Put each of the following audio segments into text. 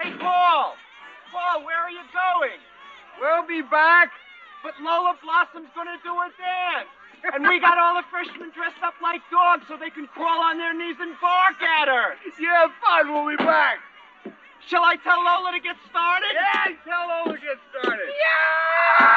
Hey, Paul! Paul, where are you going? We'll be back. But Lola Blossom's gonna do a dance. And we got all the freshmen dressed up like dogs so they can crawl on their knees and bark at her. Yeah, fun. We'll be back. Shall I tell Lola to get started? Yeah, tell Lola to get started. Yeah!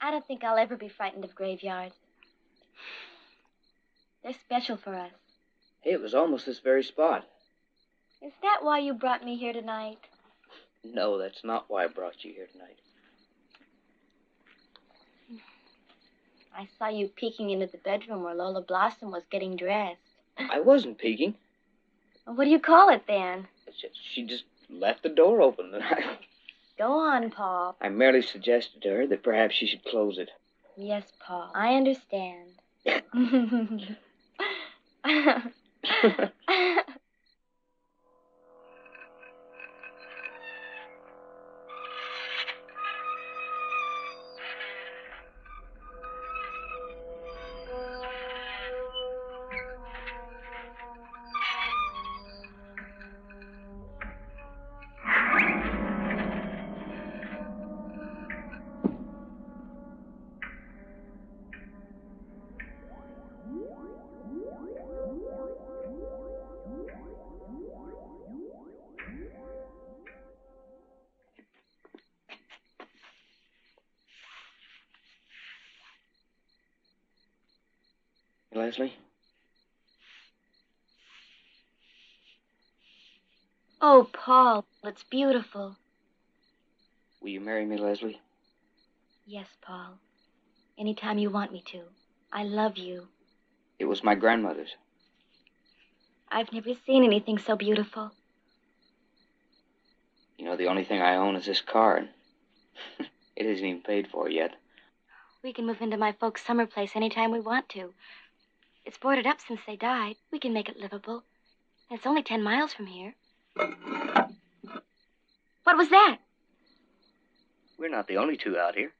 I don't think I'll ever be frightened of graveyards. They're special for us. Hey, it was almost this very spot. Is that why you brought me here tonight? No, that's not why I brought you here tonight. I saw you peeking into the bedroom where Lola Blossom was getting dressed. I wasn't peeking. Well, what do you call it, then? She just left the door open. Go on, Paul. I merely suggested to her that perhaps she should close it. Yes, Paul. I understand. Leslie? Oh, Paul, it's beautiful. Will you marry me, Leslie? Yes, Paul. Anytime you want me to. I love you. It was my grandmother's. I've never seen anything so beautiful. You know, the only thing I own is this car, and it isn't even paid for yet. We can move into my folks' summer place anytime we want to. It's boarded up since they died. We can make it livable. And it's only 10 miles from here. What was that? We're not the only two out here.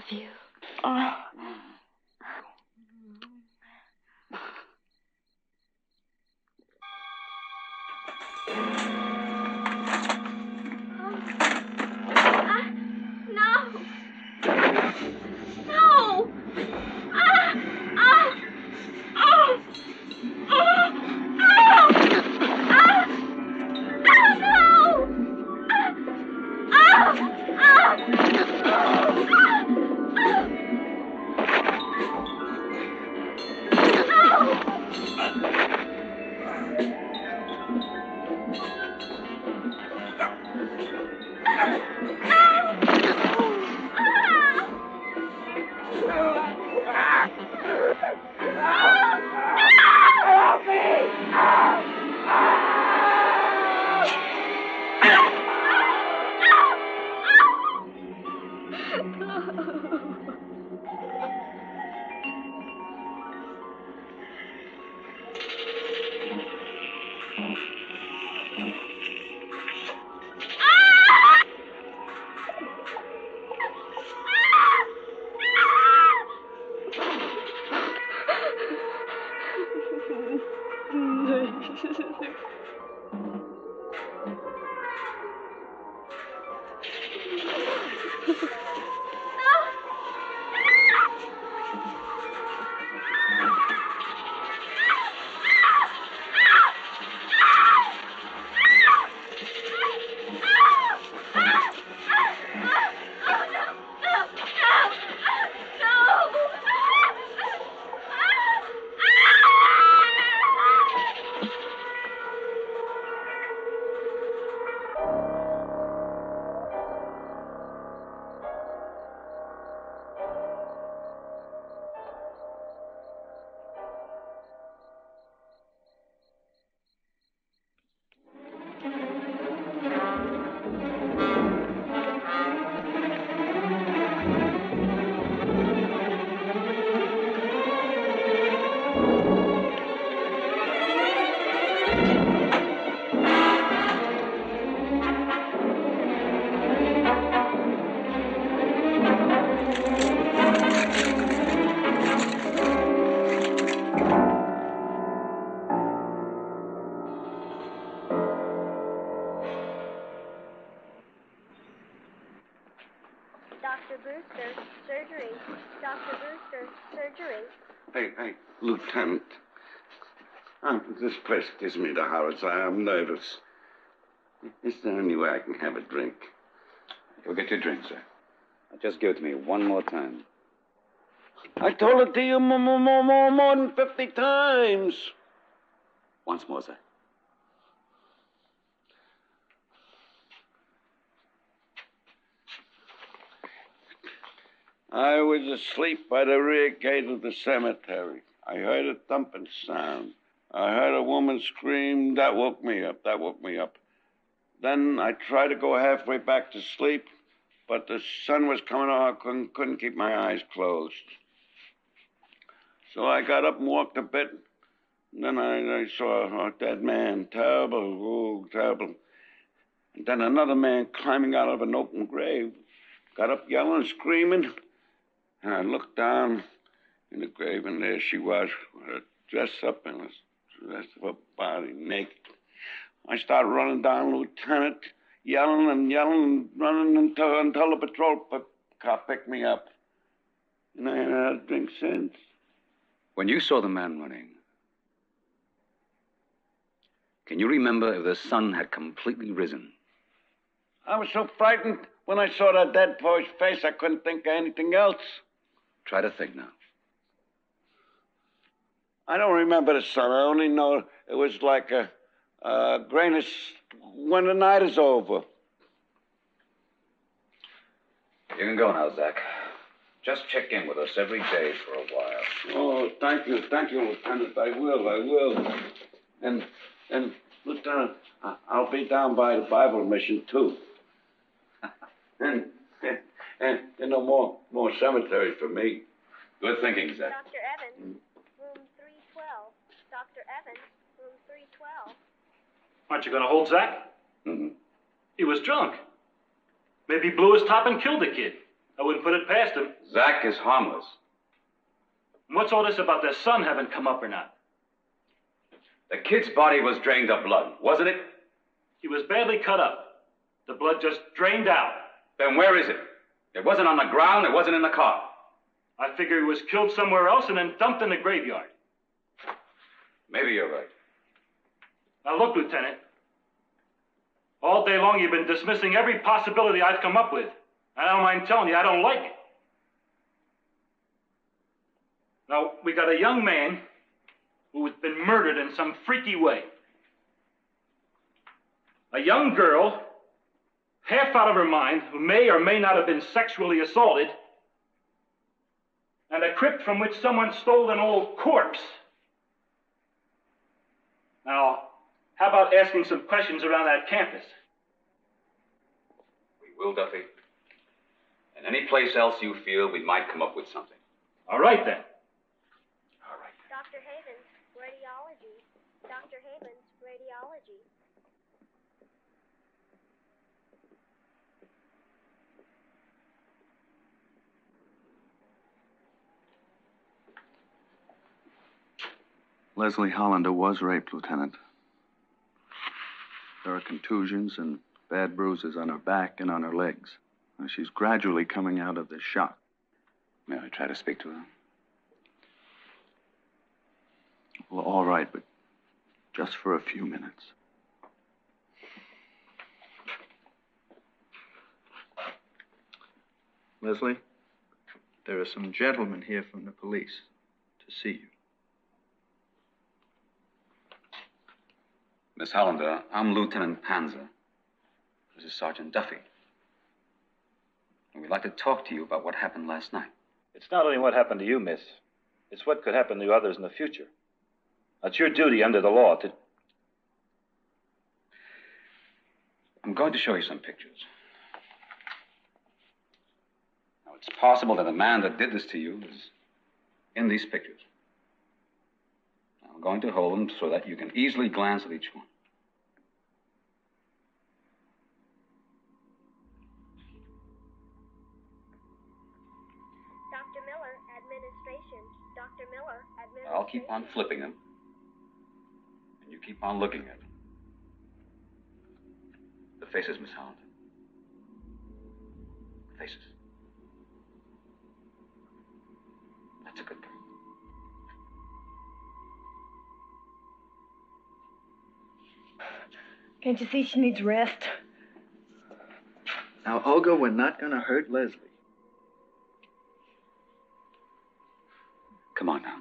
love you. Oh. Dr. Brewster, surgery. Dr. Brewster, surgery. Hey, Lieutenant. This place gives me the horrors. I'm nervous. Is there any way I can have a drink? You'll get your drink, sir. Now just give it to me one more time. I told it to you more than 50 times. Once more, sir. I was asleep by the rear gate of the cemetery. I heard a thumping sound. I heard a woman scream. That woke me up. Then I tried to go halfway back to sleep, but the sun was coming on. I couldn't keep my eyes closed. So I got up and walked a bit. And then I saw a dead man. Terrible, terrible. And then another man climbing out of an open grave. Got up yelling, screaming. And I looked down in the grave, and there she was, with her dress up and the rest of her body naked. I started running down, Lieutenant, yelling and running until the patrol car picked me up. And I ain't had a drink since. When you saw the man running, can you remember if the sun had completely risen? I was so frightened when I saw that dead boy's face, I couldn't think of anything else. Try to think now. I don't remember the sun. I only know it was like a grayness when the night is over. You can go now, Zach. Just check in with us every day for a while. Oh, thank you, Lieutenant. I will. And Lieutenant, I'll be down by the Bible mission, too. and no more cemetery for me. Good thinking, Zach. Dr. Evans, room 312. Dr. Evans, room 312. Aren't you going to hold Zach? Mm-hmm. He was drunk. Maybe he blew his top and killed the kid. I wouldn't put it past him. Zach is harmless. And what's all this about their son having come up or not? The kid's body was drained of blood, wasn't it? He was badly cut up. The blood just drained out. Then where is it? It wasn't on the ground, it wasn't in the car. I figure he was killed somewhere else and then dumped in the graveyard. Maybe you're right. Now look, Lieutenant. All day long you've been dismissing every possibility I've come up with. And I don't mind telling you, I don't like it. Now, we got a young man who has been murdered in some freaky way. A young girl, half out of her mind, who may or may not have been sexually assaulted, and a crypt from which someone stole an old corpse. Now, how about asking some questions around that campus? We will, Duffy. And any place else you feel we might come up with something. All right, then. Dr. Havens, radiology. Dr. Havens, radiology. Leslie Hollander was raped, Lieutenant. There are contusions and bad bruises on her back and on her legs. She's gradually coming out of the shock. May I try to speak to her? Well, all right, but just for a few minutes. Leslie, there are some gentlemen here from the police to see you. Miss Hollander, I'm Lieutenant Panzer. This is Sergeant Duffy. And we'd like to talk to you about what happened last night. It's not only what happened to you, miss. It's what could happen to others in the future. It's your duty under the law to... I'm going to show you some pictures. Now, it's possible that the man that did this to you is in these pictures. I'm going to hold them so that you can easily glance at each one. Dr. Miller, administration. Dr. Miller, administration. I'll keep on flipping them. And you keep on looking at them. The faces, Miss Hollander. The faces. That's a good girl. Can't you see she needs rest? Now, Olga, we're not going to hurt Leslie. Come on now.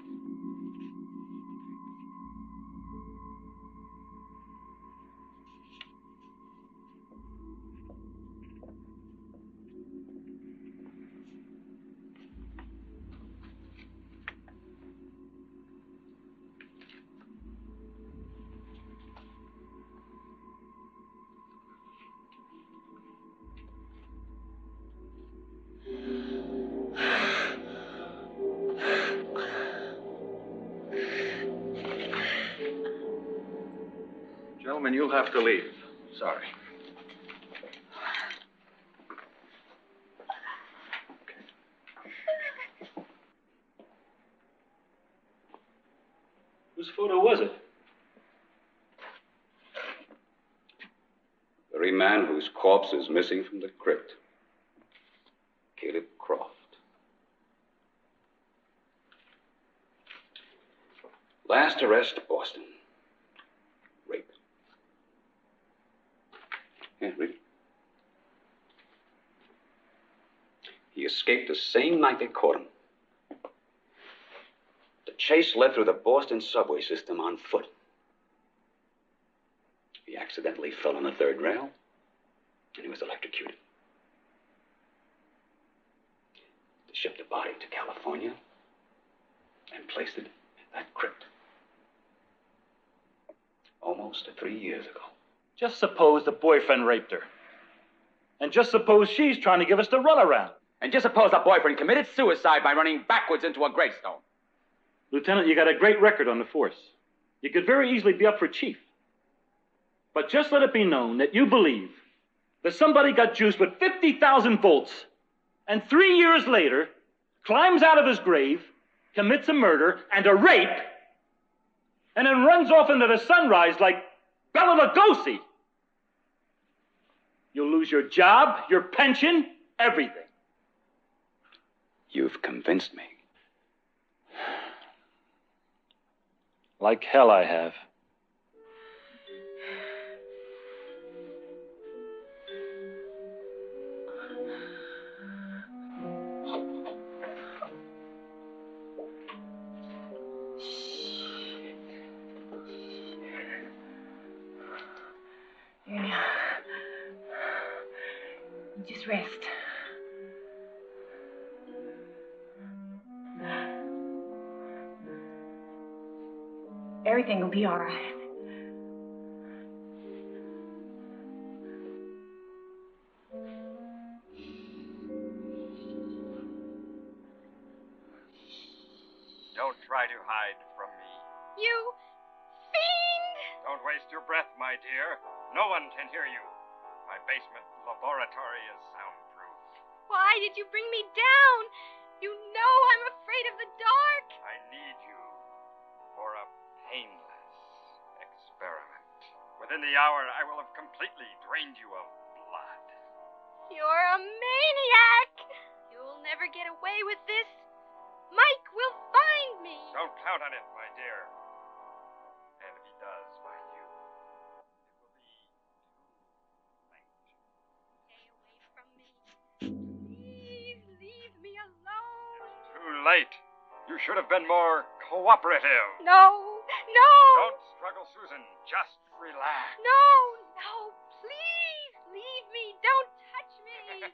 Gentlemen, you'll have to leave. Sorry. Whose photo was it? The very man whose corpse is missing from the crypt. Caleb Croft. Last arrest, Boston. Rape. Yeah, read it. He escaped the same night they caught him. The chase led through the Boston subway system on foot. He accidentally fell on the third rail, and he was electrocuted. They shipped the body to California and placed it in that crypt. Almost 3 years ago. Just suppose the boyfriend raped her. And just suppose she's trying to give us the runaround. And just suppose the boyfriend committed suicide by running backwards into a gravestone. Lieutenant, you got a great record on the force. You could very easily be up for chief. But just let it be known that you believe that somebody got juiced with 50,000 volts and 3 years later climbs out of his grave, commits a murder and a rape, and then runs off into the sunrise like Bela Lugosi. You'll lose your job, your pension, everything. You've convinced me. Like hell I have. Yeah. Just rest. Everything will be all right. Don't try to hide from me. You fiend! Don't waste your breath, my dear. No one can hear you. My basement laboratory is soundproof. Why did you bring me down? You know I'm afraid of the dark. I need you for a painless experiment. Within the hour, I will have completely drained you of blood. You're a maniac. You'll never get away with this. Mike will find me. Don't count on it, my dear. And if he does find you, it will be too late. Stay away from me. Please leave me alone. Too late. You should have been more cooperative. No, no. Don't struggle, Susan. Just relax. No, no. Please leave me. Don't touch me.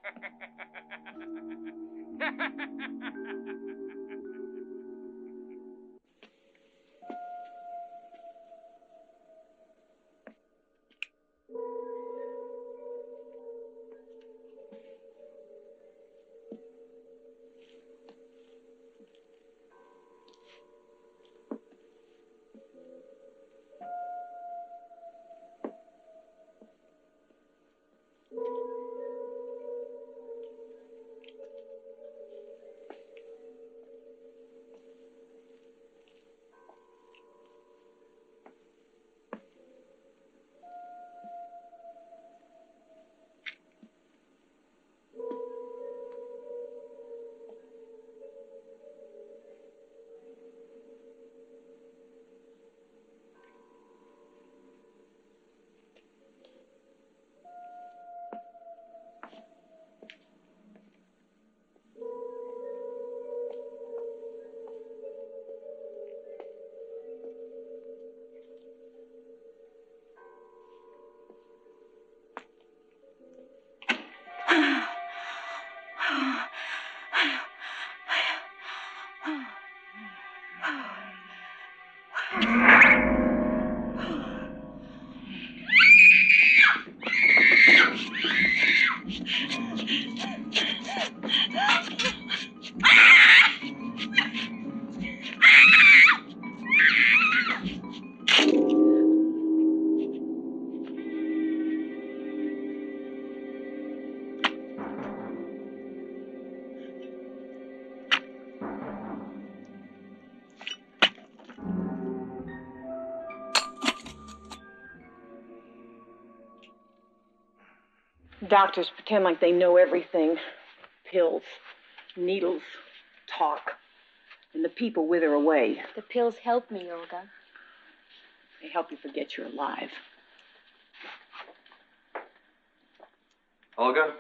Doctors pretend like they know everything. Pills, needles, talk. And the people wither away. The pills help me, Olga. They help you forget you're alive. Olga,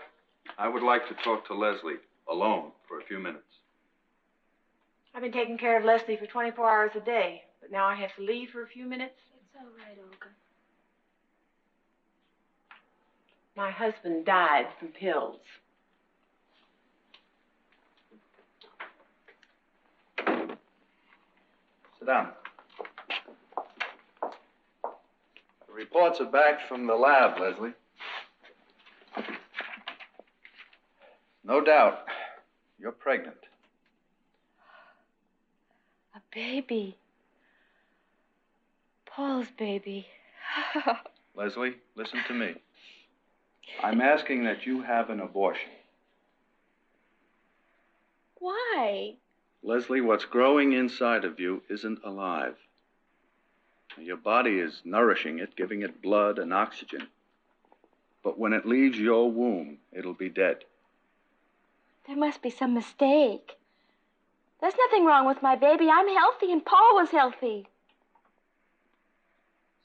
I would like to talk to Leslie alone for a few minutes. I've been taking care of Leslie for 24 hours a day, but now I have to leave for a few minutes. It's all right, Olga. My husband died from pills. Sit down. The reports are back from the lab, Leslie. No doubt, you're pregnant. A baby. Paul's baby. Leslie, listen to me. I'm asking that you have an abortion. Why? Leslie, what's growing inside of you isn't alive. Your body is nourishing it, giving it blood and oxygen. But when it leaves your womb, it'll be dead. There must be some mistake. There's nothing wrong with my baby. I'm healthy, and Paul was healthy.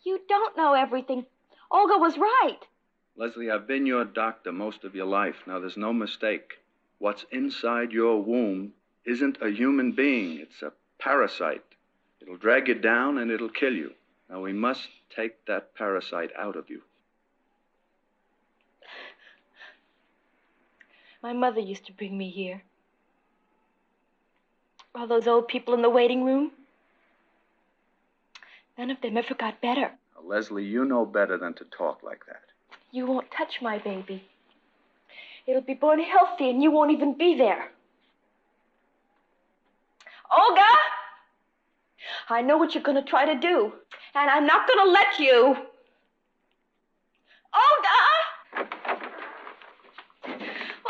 You don't know everything. Olga was right. Leslie, I've been your doctor most of your life. Now, there's no mistake. What's inside your womb isn't a human being. It's a parasite. It'll drag you down and it'll kill you. Now, we must take that parasite out of you. My mother used to bring me here. All those old people in the waiting room. None of them ever got better. Now, Leslie, you know better than to talk like that. You won't touch my baby. It'll be born healthy, and you won't even be there. Olga! I know what you're going to try to do, and I'm not going to let you. Olga!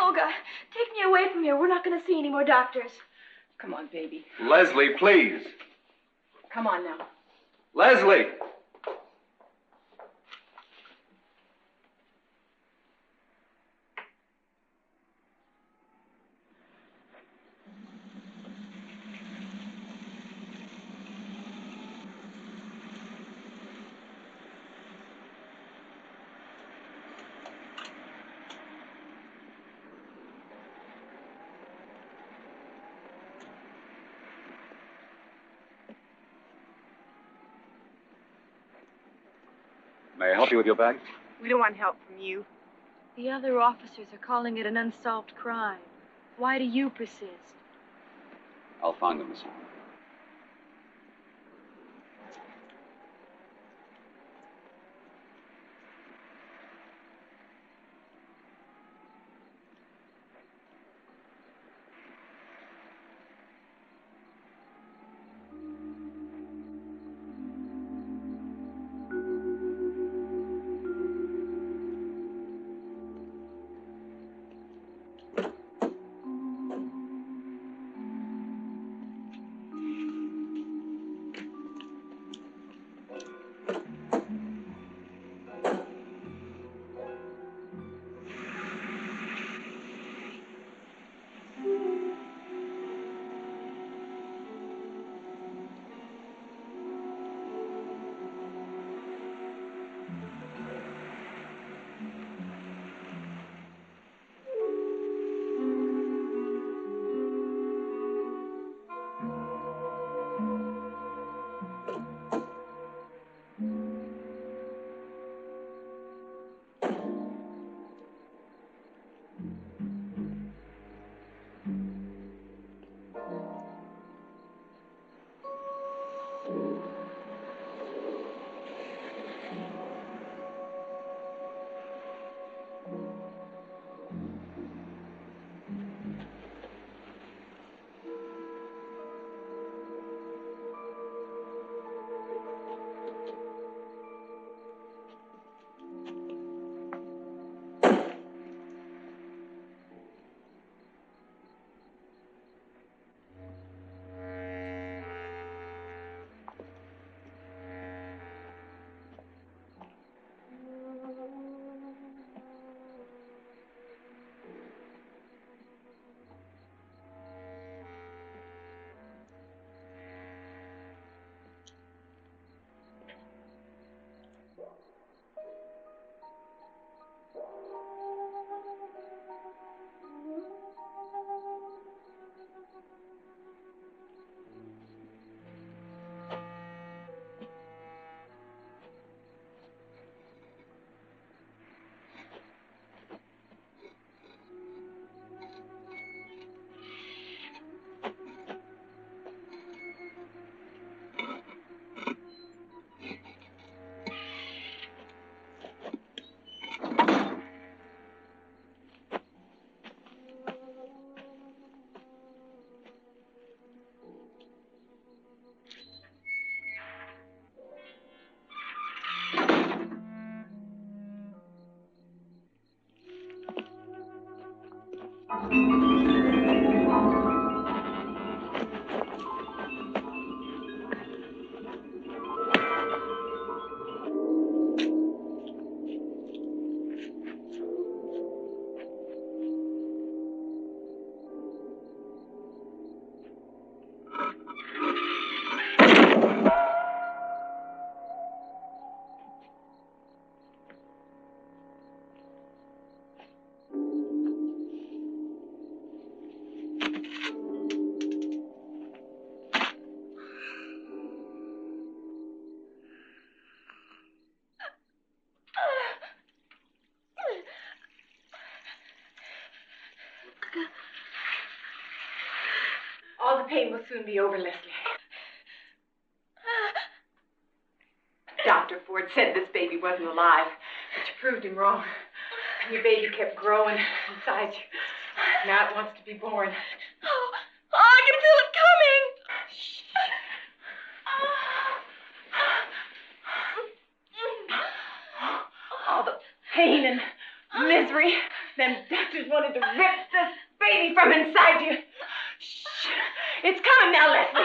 Olga, take me away from here. We're not going to see any more doctors. Come on, baby. Leslie, please. Come on now. Leslie! May I help you with your bag? We don't want help from you. The other officers are calling it an unsolved crime. Why do you persist? I'll find them, Miss. pain will soon be over, Leslie. Dr. Ford said this baby wasn't alive, but you proved him wrong. And your baby kept growing inside you. Now it wants to be born. Oh, I can feel it coming. All the pain and misery. Them doctors wanted to rip this baby from inside you. Shh. It's coming now, Leslie.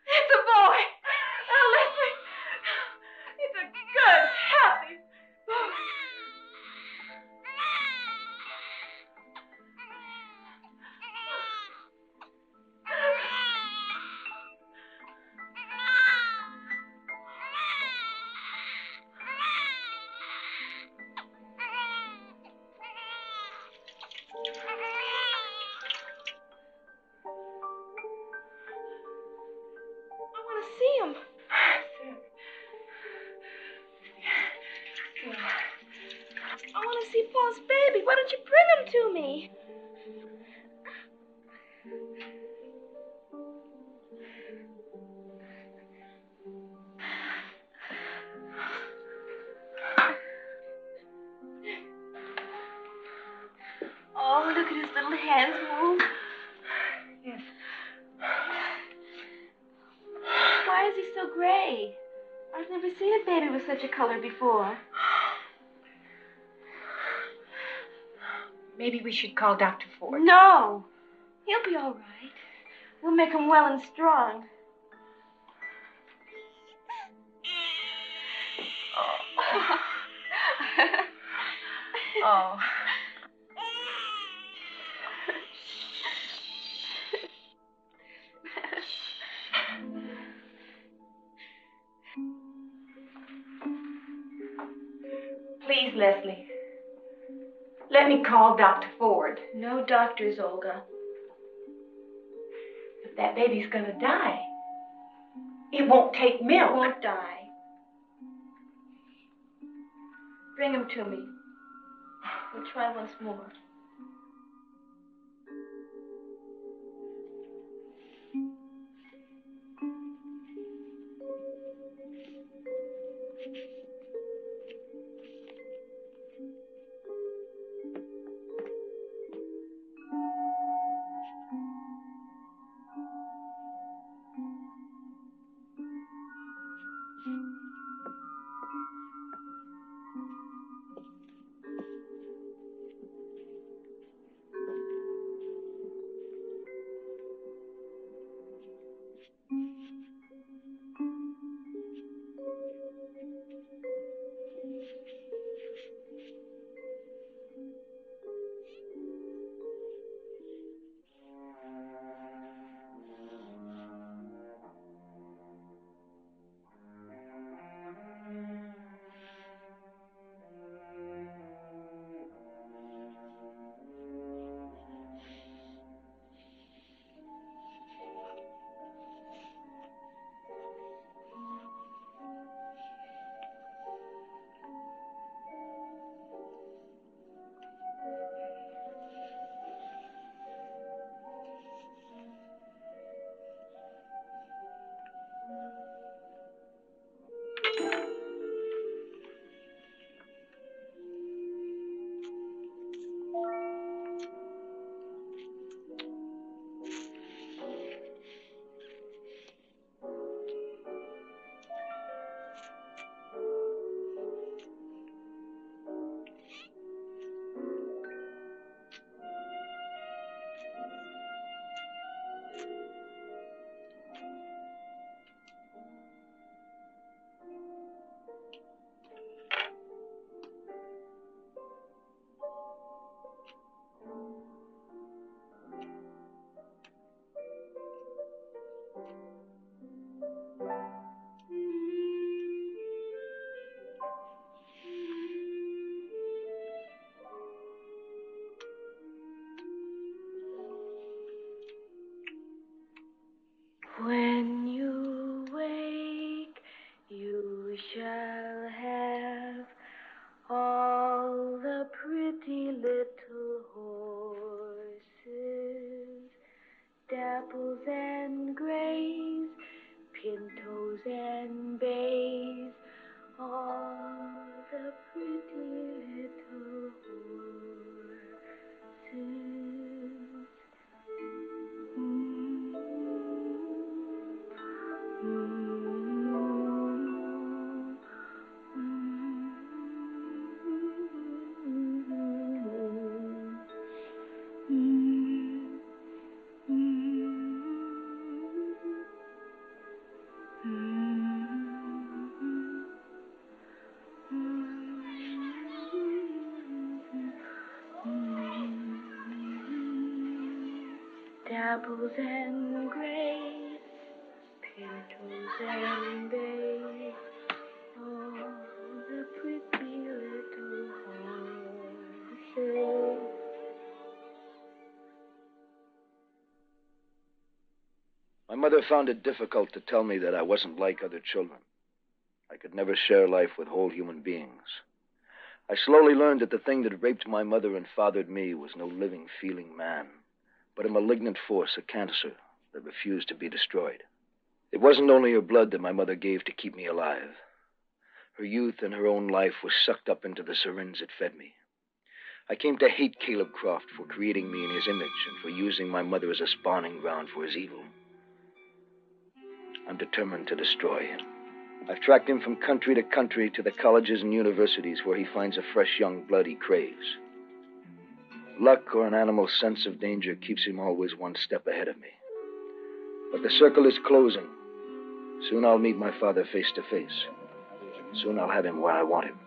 It's a boy. Oh, Leslie. It's a good, happy boy. I want to see him. I want to see Paul's baby. Why don't you bring him to me? Oh, look at his little hands move. Yes. Why is he so gray? I've never seen a baby with such a color before. Maybe we should call Dr. Ford. No. He'll be all right. We'll make him well and strong. Oh. Please, Leslie. Let me call Dr. Ford. No doctors, Olga. But that baby's gonna die. It won't take milk. He won't die. Bring him to me. We'll try once more. When you wake, you shall have all the pretty little horses, dapples and grays, pintos and bays, all the pretty little horses. Dapples and grays, pintos and bays, all the pretty little horses. My mother found it difficult to tell me that I wasn't like other children. I could never share life with whole human beings. I slowly learned that the thing that raped my mother and fathered me was no living, feeling man, but a malignant force, a cancer, that refused to be destroyed. It wasn't only her blood that my mother gave to keep me alive. Her youth and her own life was sucked up into the syringe that fed me. I came to hate Caleb Croft for creating me in his image and for using my mother as a spawning ground for his evil. I'm determined to destroy him. I've tracked him from country to country to the colleges and universities where he finds a fresh young blood he craves. Luck or an animal's sense of danger keeps him always one step ahead of me. But the circle is closing. Soon I'll meet my father face to face. Soon I'll have him where I want him.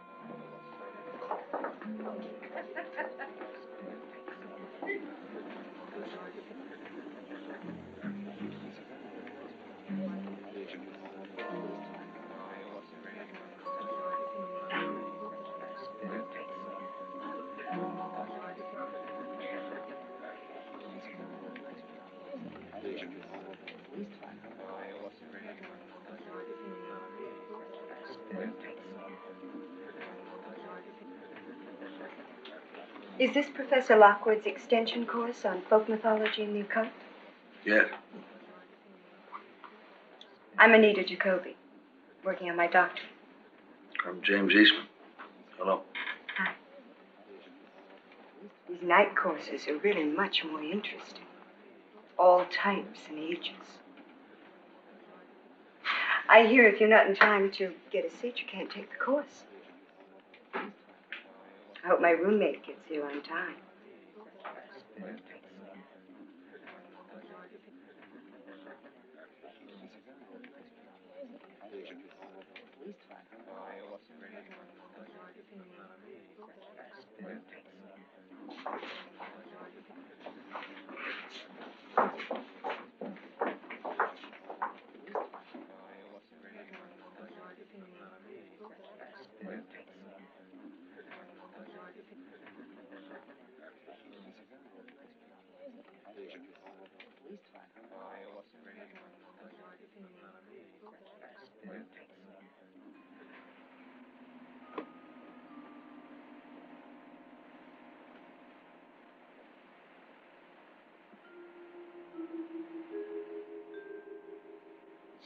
Is this Professor Lockwood's extension course on folk mythology and the occult? Yes. I'm Anita Jacoby, working on my doctorate. I'm James Eastman. Hello. Hi. These night courses are really much more interesting. All types and ages. I hear if you're not in time to get a seat, you can't take the course. I hope my roommate gets here on time.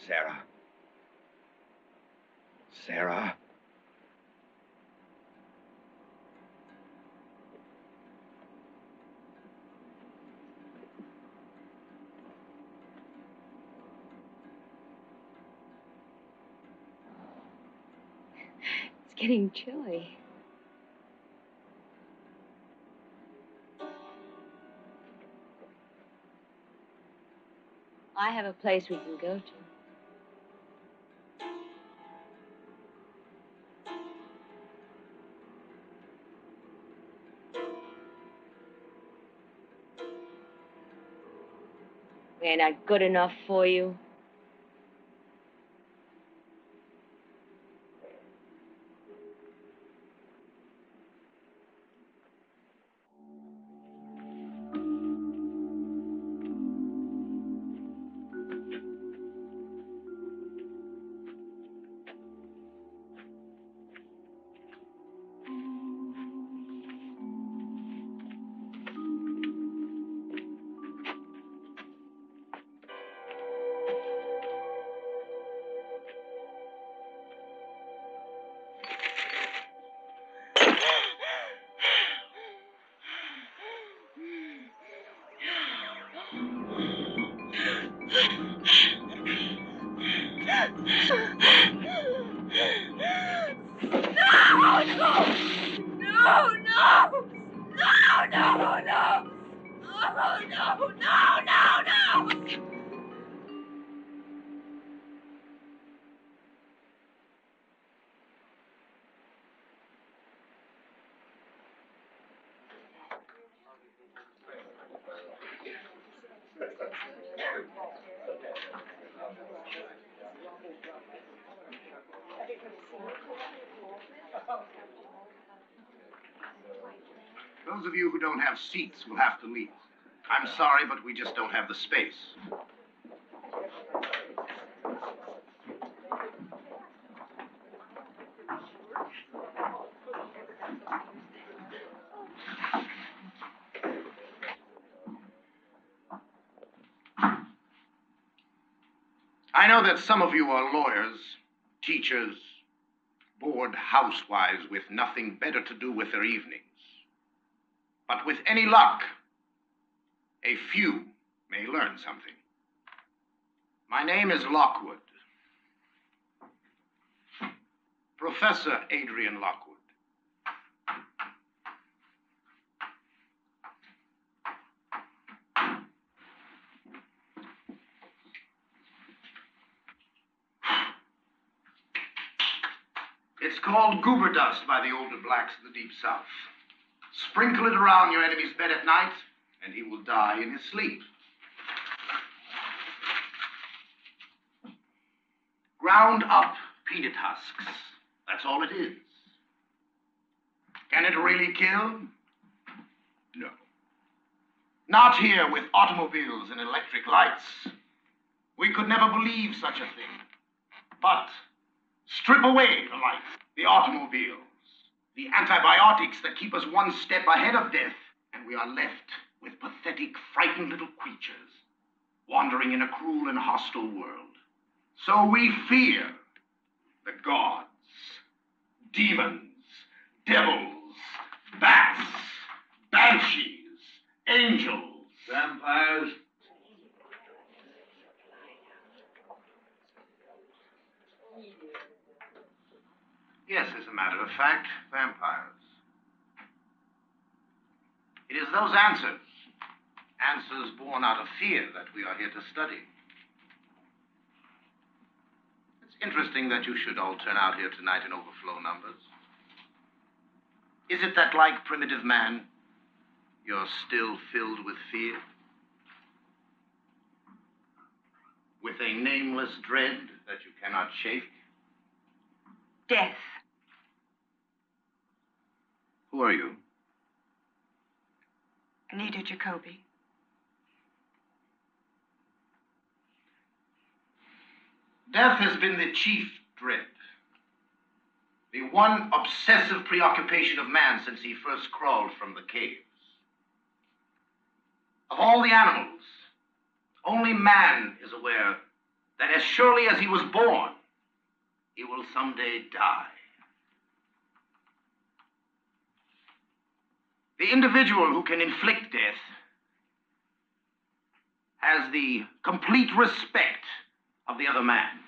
Sarah. Sarah. It's getting chilly. I have a place we can go to. Ain't I good enough for you? No, no! No, no, no! Oh, no, no, no, no! Those of you who don't have seats will have to leave. I'm sorry, but we just don't have the space. I know that some of you are lawyers, teachers, bored housewives with nothing better to do with their evenings. But with any luck, a few may learn something. My name is Lockwood. Professor Adrian Lockwood. It's called goober dust by the older blacks of the Deep South. Sprinkle it around your enemy's bed at night, and he will die in his sleep. Ground up peanut husks. That's all it is. Can it really kill? No. Not here with automobiles and electric lights. We could never believe such a thing. But strip away the lights, the automobiles, the antibiotics that keep us one step ahead of death, and we are left with pathetic, frightened little creatures wandering in a cruel and hostile world. So we fear the gods, demons, devils, bats, banshees, angels, vampires. Yes, as a matter of fact, vampires. It is those answers born out of fear, that we are here to study. It's interesting that you should all turn out here tonight in overflow numbers. Is it that, like primitive man, you're still filled with fear? With a nameless dread that you cannot shake? Death. Who are you? Anita Jacoby. Death has been the chief dread. The one obsessive preoccupation of man since he first crawled from the caves. Of all the animals, only man is aware that as surely as he was born, he will someday die. The individual who can inflict death has the complete respect of the other man.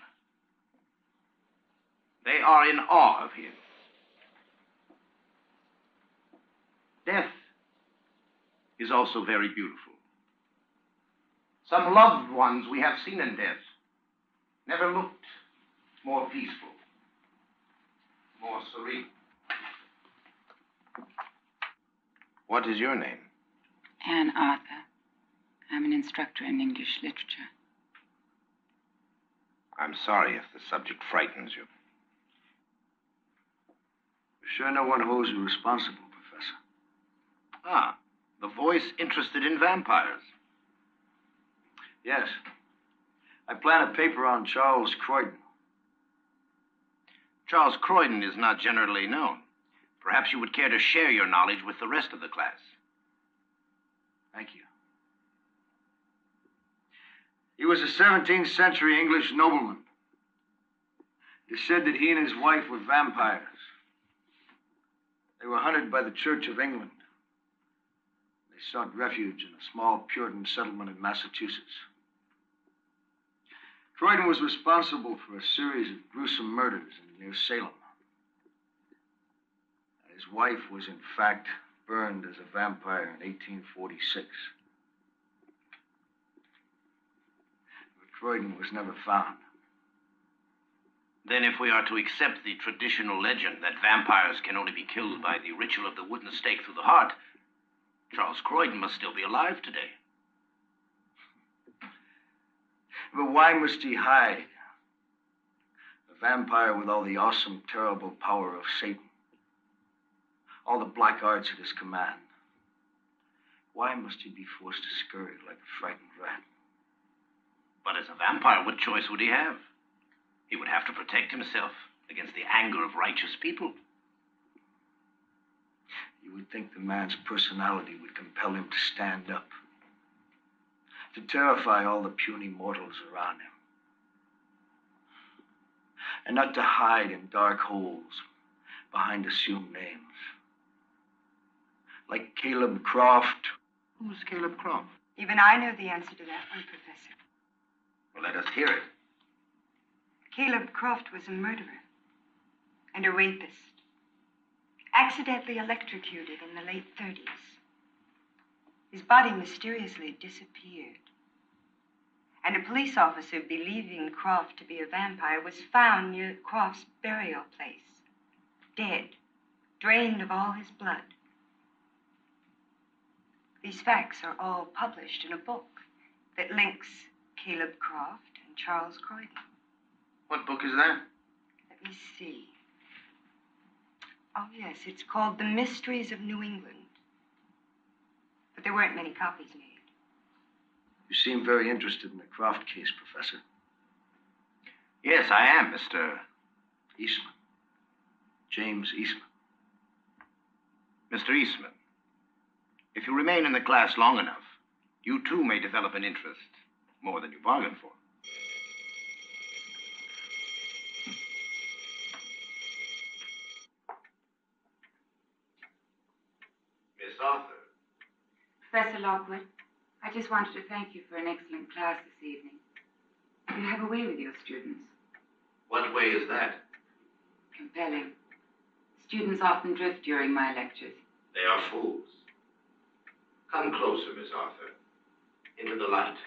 They are in awe of him. Death is also very beautiful. Some loved ones we have seen in death never looked more peaceful, more serene. What is your name? Anne Arthur. I'm an instructor in English literature. I'm sorry if the subject frightens you. Sure no one holds you responsible, Professor. Ah, the voice interested in vampires. Yes. I plan a paper on Charles Croydon. Charles Croydon is not generally known. Perhaps you would care to share your knowledge with the rest of the class. Thank you. He was a 17th century English nobleman. It is said that he and his wife were vampires. They were hunted by the Church of England. They sought refuge in a small Puritan settlement in Massachusetts. Croydon was responsible for a series of gruesome murders near Salem. His His wife was, in fact, burned as a vampire in 1846. But Croydon was never found. Then if we are to accept the traditional legend that vampires can only be killed by the ritual of the wooden stake through the heart, Charles Croydon must still be alive today. But why must he hide? A vampire with all the awesome, terrible power of Satan. All the black arts at his command. Why must he be forced to scurry like a frightened rat? But as a vampire, what choice would he have? He would have to protect himself against the anger of righteous people. You would think the man's personality would compel him to stand up. To terrify all the puny mortals around him. And not to hide in dark holes behind assumed names. Like Caleb Croft. Who's Caleb Croft? Even I know the answer to that one, Professor. Well, let us hear it. Caleb Croft was a murderer and a rapist. Accidentally electrocuted in the late 30s. His body mysteriously disappeared. And a police officer believing Croft to be a vampire was found near Croft's burial place. Dead. Drained of all his blood. These facts are all published in a book that links Caleb Croft and Charles Croydon. What book is that? Let me see. Oh, yes, it's called The Mysteries of New England. But there weren't many copies made. You seem very interested in the Croft case, Professor. Yes, I am, Mr. Eastman. James Eastman. Mr. Eastman, if you remain in the class long enough, you too may develop an interest more than you bargained for. Miss Arthur. Professor Lockwood, I just wanted to thank you for an excellent class this evening. You have a way with your students. What way is that? Compelling. Students often drift during my lectures. They are fools. Come closer, Miss Arthur. Into the light.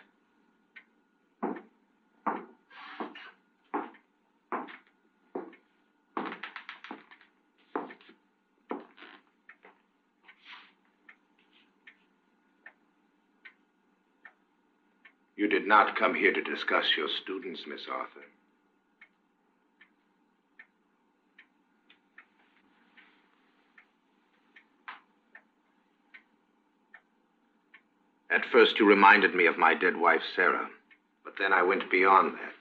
You did not come here to discuss your students, Miss Arthur. At first, you reminded me of my dead wife, Sarah. But then I went beyond that.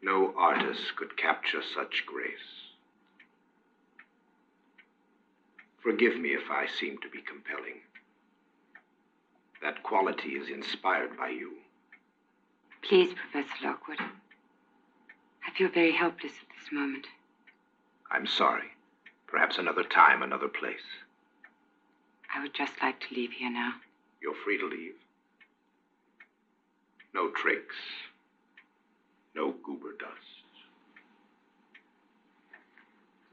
No artist could capture such grace. Forgive me if I seem to be compelling. That quality is inspired by you. Please, Professor Lockwood. I feel very helpless at this moment. I'm sorry. Perhaps another time, another place. I would just like to leave here now. You're free to leave. No tricks. No goober dust.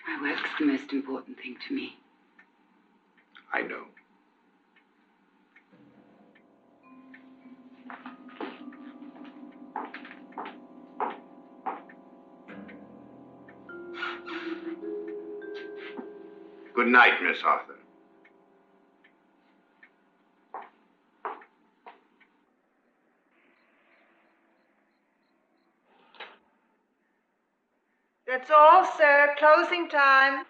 My work's the most important thing to me. I know. Good night, Miss Arthur. That's all, sir. Closing time.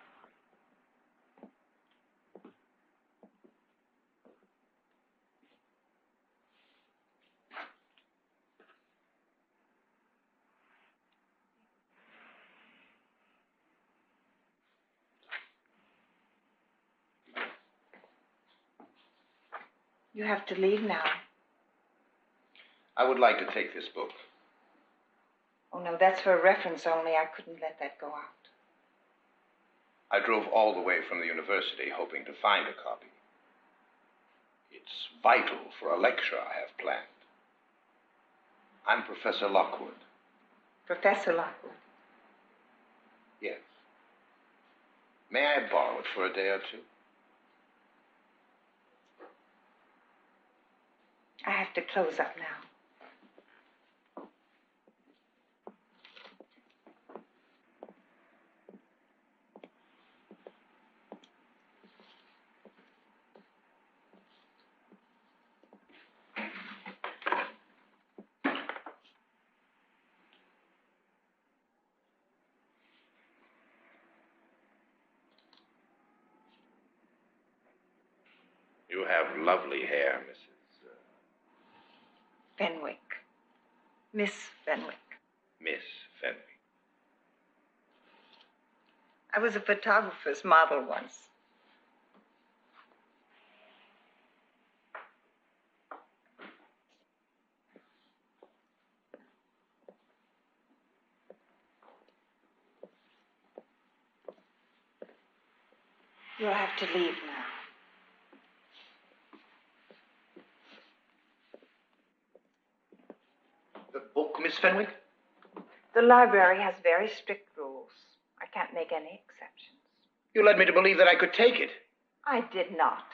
You have to leave now. I would like to take this book. Oh, no, that's for reference only. I couldn't let that go out. I drove all the way from the university hoping to find a copy. It It's vital for a lecture I have planned. I'm Professor Lockwood. Professor Lockwood. Yes. May I borrow it for a day or two? I have to close up now. You have lovely hair, Mrs. Fenwick. Miss Fenwick. Miss Fenwick. I was a photographer's model once. You'll have to leave now. The book, Miss Fenwick? The library has very strict rules. I can't make any exceptions. You led me to believe that I could take it. I did not.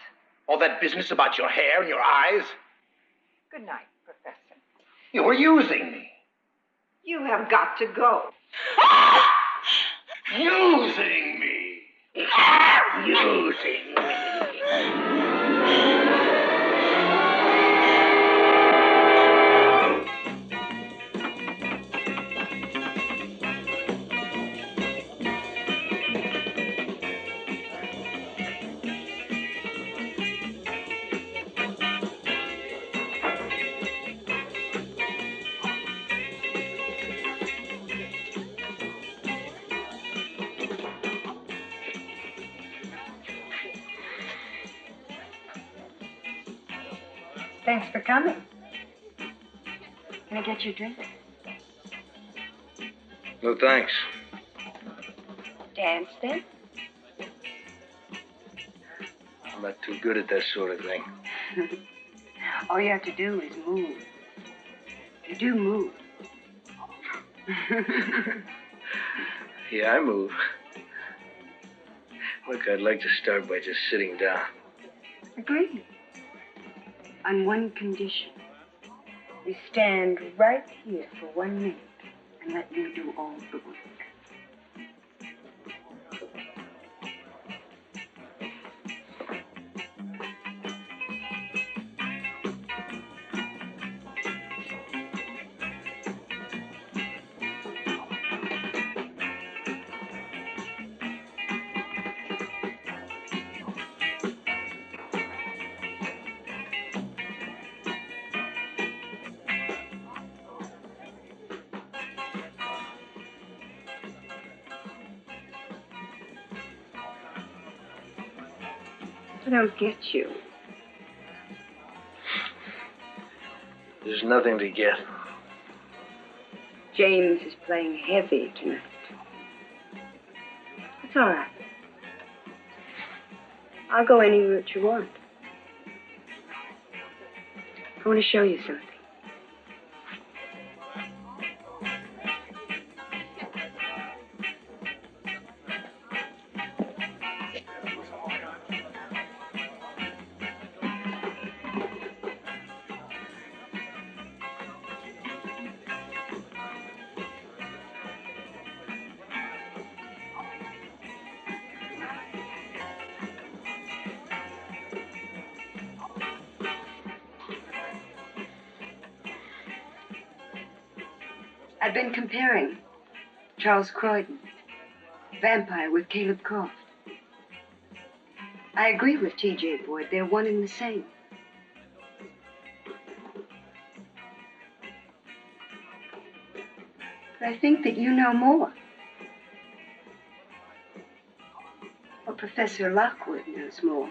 All that business about your hair and your eyes. Good night, Professor. You were using me. You have got to go. Using me. Using me. Thanks for coming. Can I get you a drink? No, thanks. Dance then? I'm not too good at that sort of thing. All you have to do is move. You do move. Yeah, I move. Look, I'd like to start by just sitting down. Agreed. On one condition. You stand right here for 1 minute and let me do all the work. I don't get you. There's nothing to get. James is playing heavy tonight. It's all right. I'll go any route you want. I want to show you something. I've been comparing Charles Croydon, vampire, with Caleb Croft. I agree with T.J. Boyd. They're one and the same. But I think that you know more. Or Professor Lockwood knows more.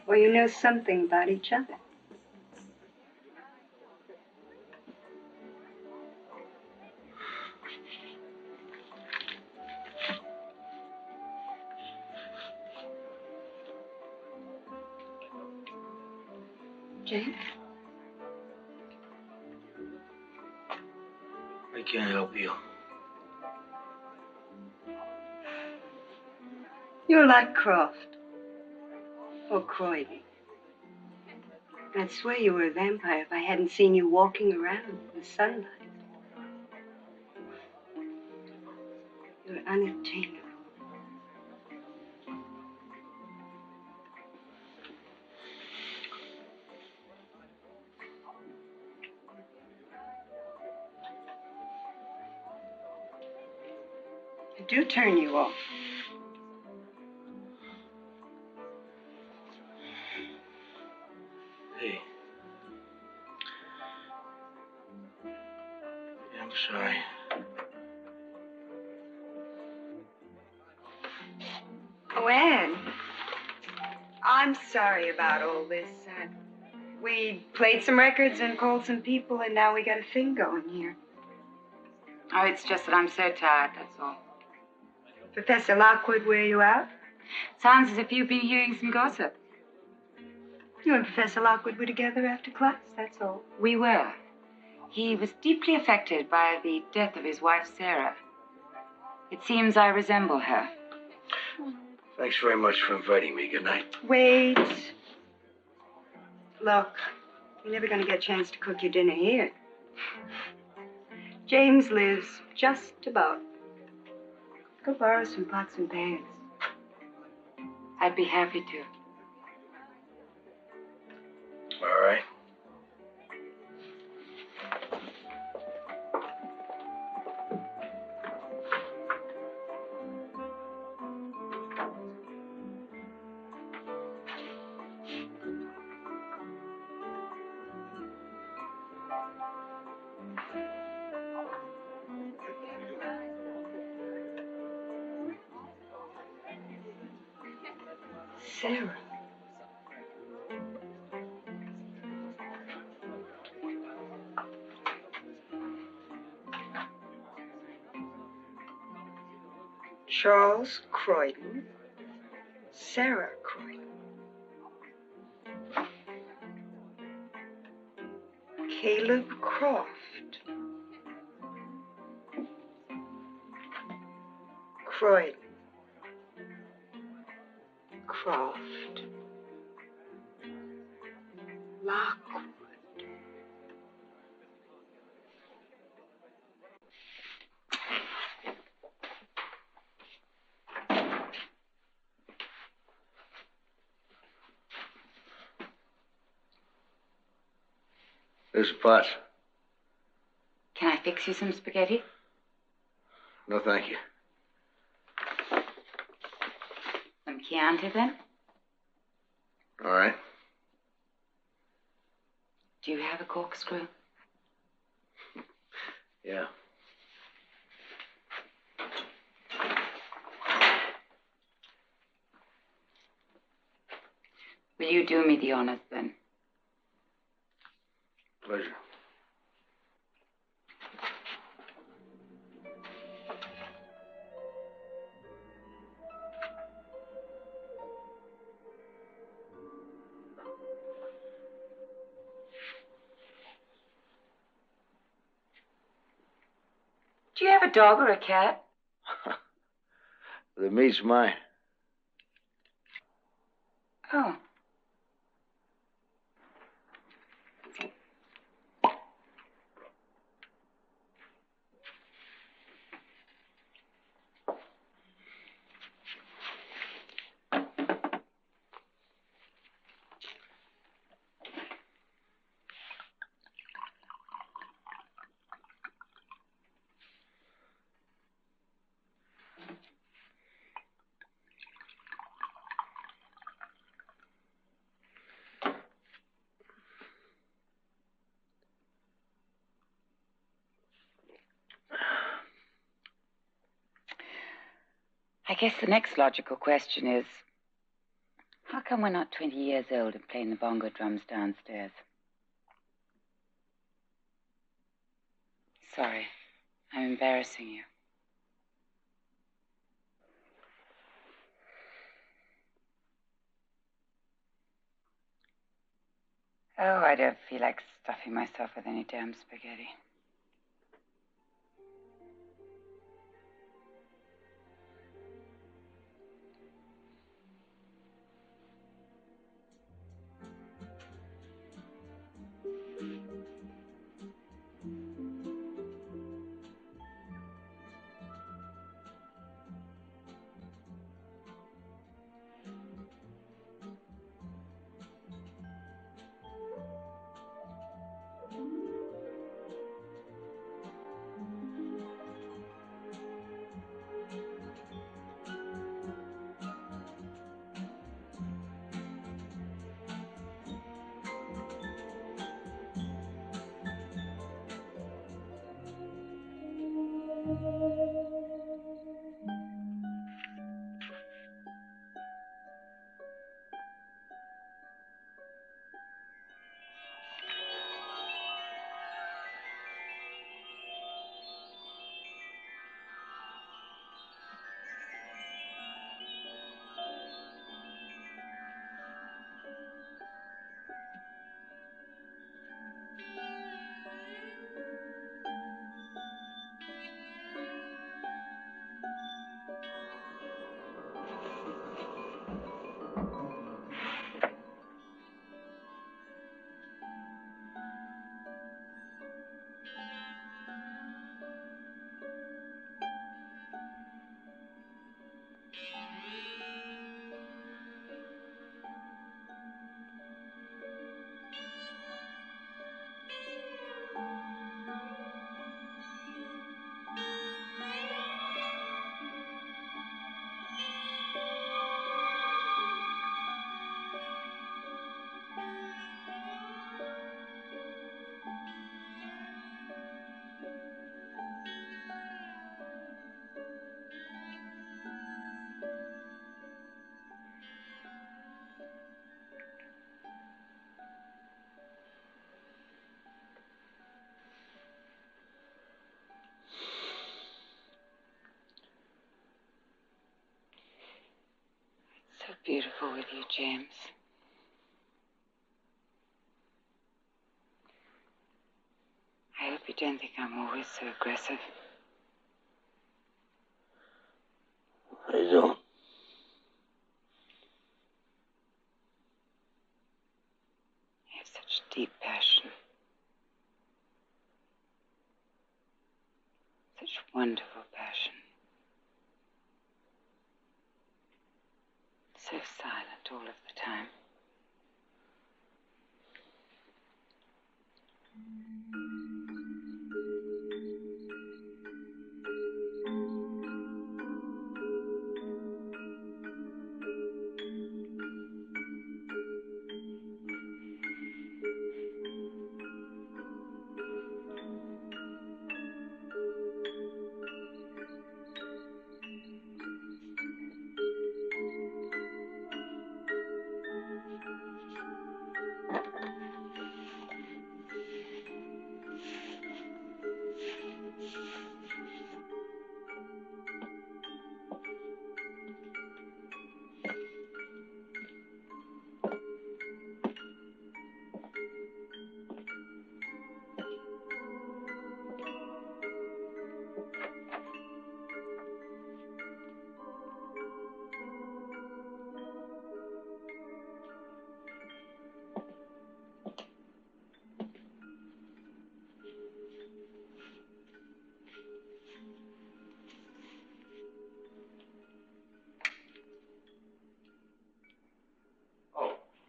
Or you know something about each other. James? I can't help you. You're like Croft. Or Croydon. I'd swear you were a vampire if I hadn't seen you walking around in the sunlight. You're unattainable. I do turn you off. Hey. I'm sorry. Oh, Anne. I'm sorry about all this. We played some records and called some people, and now we got a thing going here. Oh, it's just that I'm so tired, that's all. Professor Lockwood wear you out? Sounds as if you've been hearing some gossip. You and Professor Lockwood were together after class, that's all. We were. He was deeply affected by the death of his wife, Sarah. It seems I resemble her. Thanks very much for inviting me. Good night. Wait. Look, you're never going to get a chance to cook your dinner here. James lives just about. Go borrow some pots and pans. I'd be happy to. All right. Sarah. Charles Croydon, Sarah Croydon. Caleb Croft. Croydon. Croft. Lockwood. There's pots. Can I fix you some spaghetti? No, thank you. Some Chianti, then? All right. Do you have a corkscrew? Yeah. Will you do me the honors, then? Pleasure. Do you have a dog or a cat? The meat's mine. Oh. I guess the next logical question is, how come we're not 20 years old and playing the bongo drums downstairs? Sorry, I'm embarrassing you. Oh, I don't feel like stuffing myself with any damn spaghetti. So beautiful with you, James. I hope you don't think I'm always so aggressive. I don't. You have such deep passion. Such wonderful passion. So silent all of the time.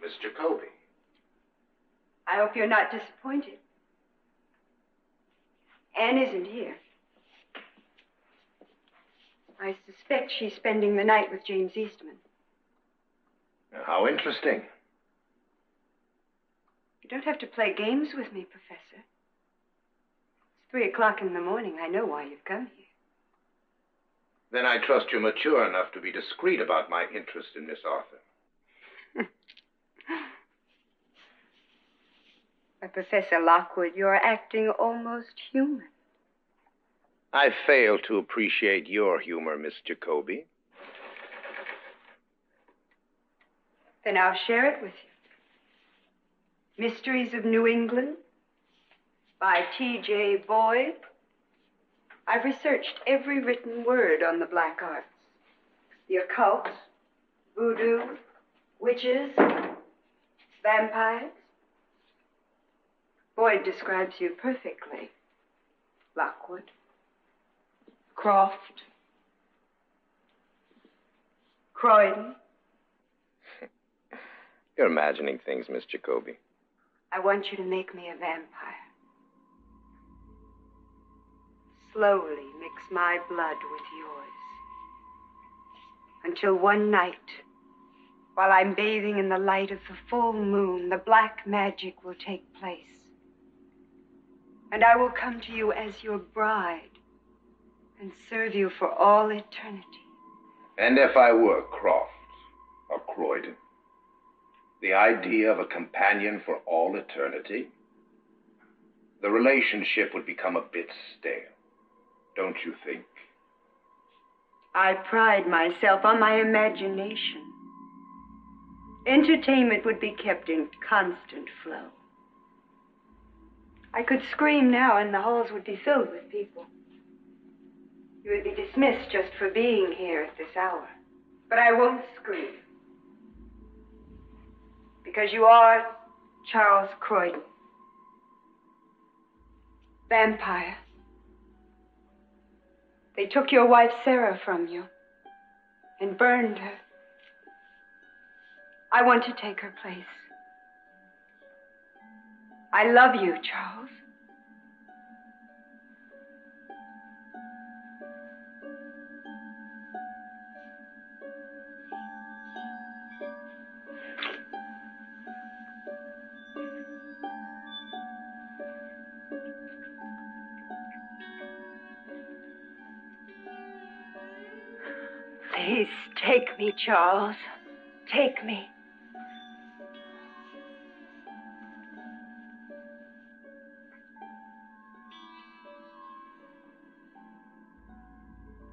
Miss Jacoby. I hope you're not disappointed. Anne isn't here. I suspect she's spending the night with James Eastman. How interesting. You don't have to play games with me, Professor. It's 3 o'clock in the morning. I know why you've come here. Then I trust you're mature enough to be discreet about my interest in Miss Arthur. But Professor Lockwood, you're acting almost human. I fail to appreciate your humor, Miss Jacoby. Then I'll share it with Mysteries of New England by T.J. Boyd. I've researched every written word on the black arts. The occult, voodoo, witches, vampires. Boyd describes you perfectly. Lockwood, Croft, Croydon. You're imagining things, Miss Jacoby. I want you to make me a vampire. Slowly mix my blood with yours. Until one night, while I'm bathing in the light of the full moon, the black magic will take place. And I will come to you as your bride and serve you for all eternity. And if I were Croft or Croydon, the idea of a companion for all eternity, the relationship would become a bit stale, don't you think? I pride myself on my imagination. Entertainment would be kept in constant flow. I could scream now and the halls would be filled with people. You would be dismissed just for being here at this hour. But I won't scream. Because you are Charles Croydon. Vampire. They took your wife Sarah from you and burned her. I want to take her place. I love you, Charles. Please take me, Charles. Take me.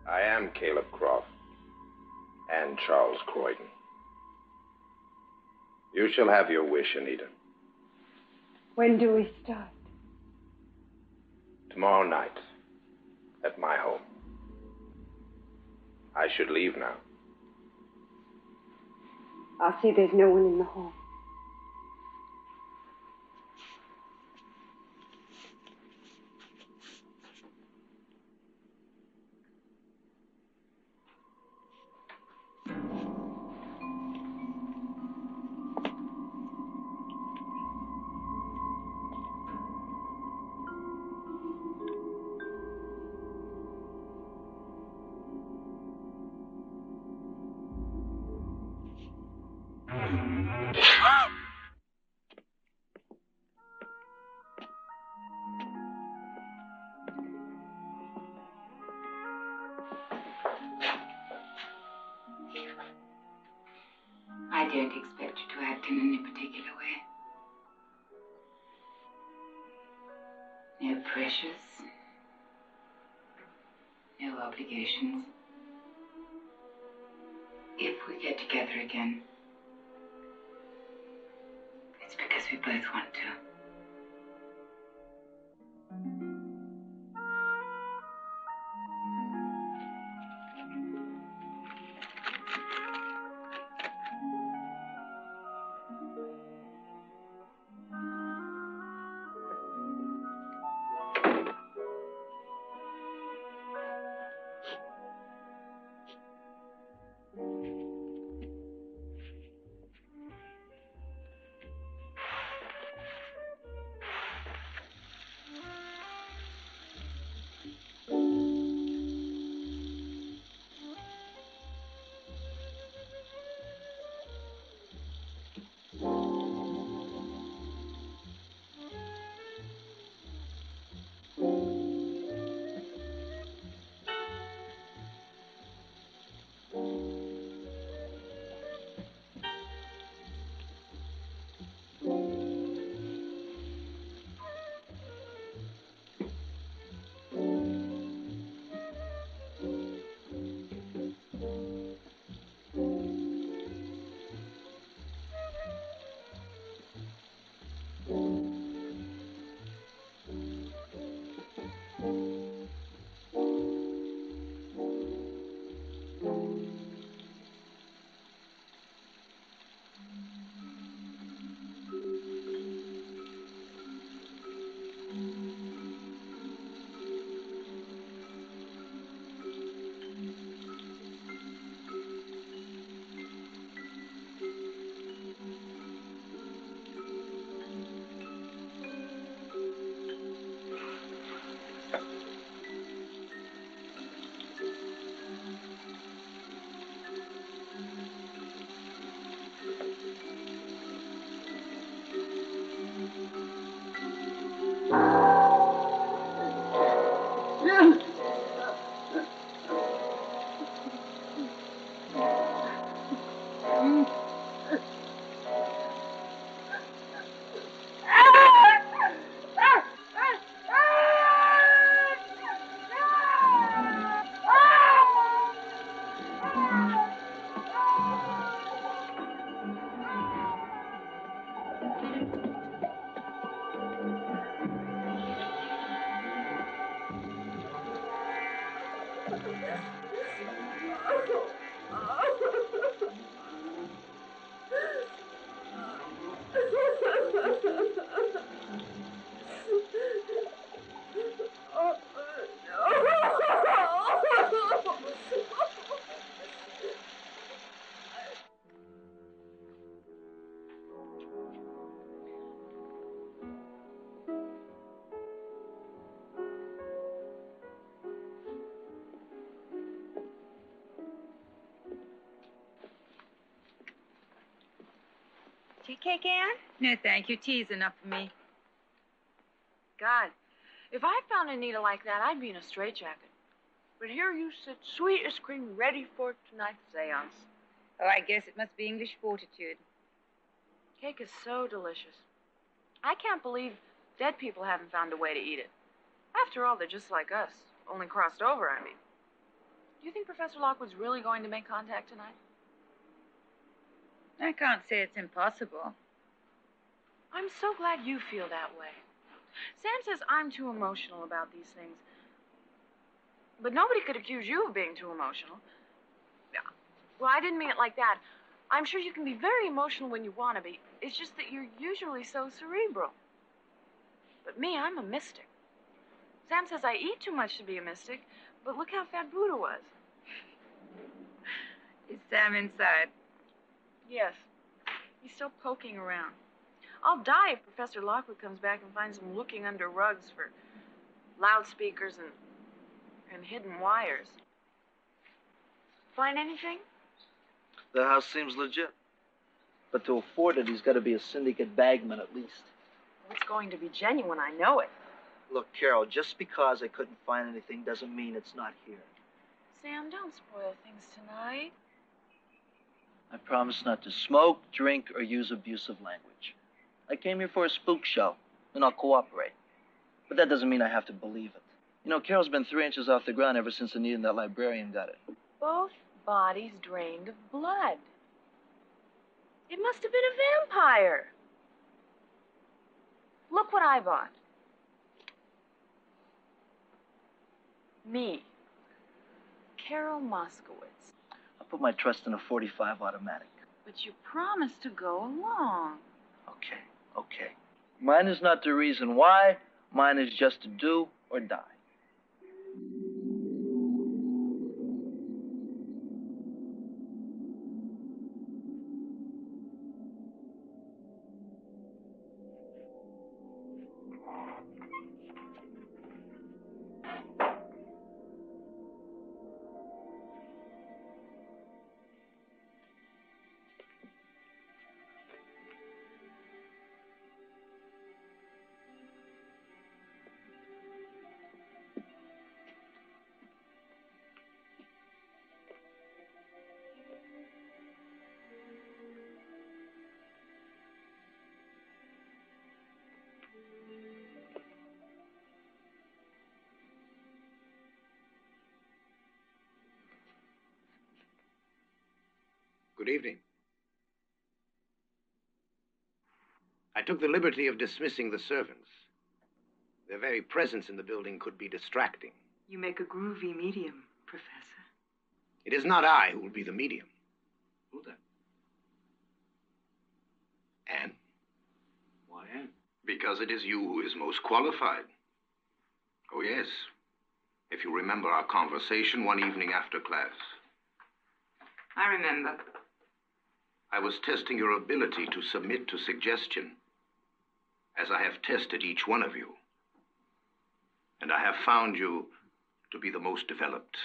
I am Caleb Croft and Charles Croydon. You shall have your wish, Anita. When do we start? Tomorrow night, at my home. I should leave now. I'll see there's no one in the hall. I don't expect you to act in any particular way. No pressures. No obligations. If we get together again, it's because we both want to. Tea cake, Ann? No, thank you. Tea's enough for me. God, if I found a needle like that, I'd be in a straitjacket. But here you sit, sweet as cream, ready for tonight's seance. Oh, I guess it must be English fortitude. Cake is so delicious. I can't believe dead people haven't found a way to eat it. After all, they're just like us, only crossed over, I mean. Do you think Professor Lockwood's really going to make contact tonight? I can't say it's impossible. I'm so glad you feel that way. Sam says I'm too emotional about these things. But nobody could accuse you of being too emotional. Yeah. Well, I didn't mean it like that. I'm sure you can be very emotional when you want to be. It's just that you're usually so cerebral. But me, I'm a mystic. Sam says I eat too much to be a mystic, but look how fat Buddha was. Is Sam inside? Yes. He's still poking around. I'll die if Professor Lockwood comes back and finds him looking under rugs for loudspeakers and hidden wires. Find anything? The house seems legit. But to afford it, he's got to be a syndicate bagman at least. Well, it's going to be genuine, I know it. Look, Carol, just because I couldn't find anything doesn't mean it's not here. Sam, don't spoil things tonight. I promise not to smoke, drink, or use abusive language. I came here for a spook show, and I'll cooperate. But that doesn't mean I have to believe it. You know, Carol's been 3 inches off the ground ever since Anita and that librarian got it. Both bodies drained of blood. It must have been a vampire. Look what I bought. Me, Carol Moskowitz. I put my trust in a .45 automatic. But you promised to go along. Okay. Mine is not the reason why. Mine is just to do or die. Good evening. I took the liberty of dismissing the servants. Their very presence in the building could be distracting. You make a groovy medium, Professor. It is not I who will be the medium. Who then? Anne? Why, Anne? Because it is you who is most qualified. Oh, yes. If you remember our conversation one evening after class. I remember. I was testing your ability to submit to suggestion, as I have tested each one of you. And I have found you to be the most developed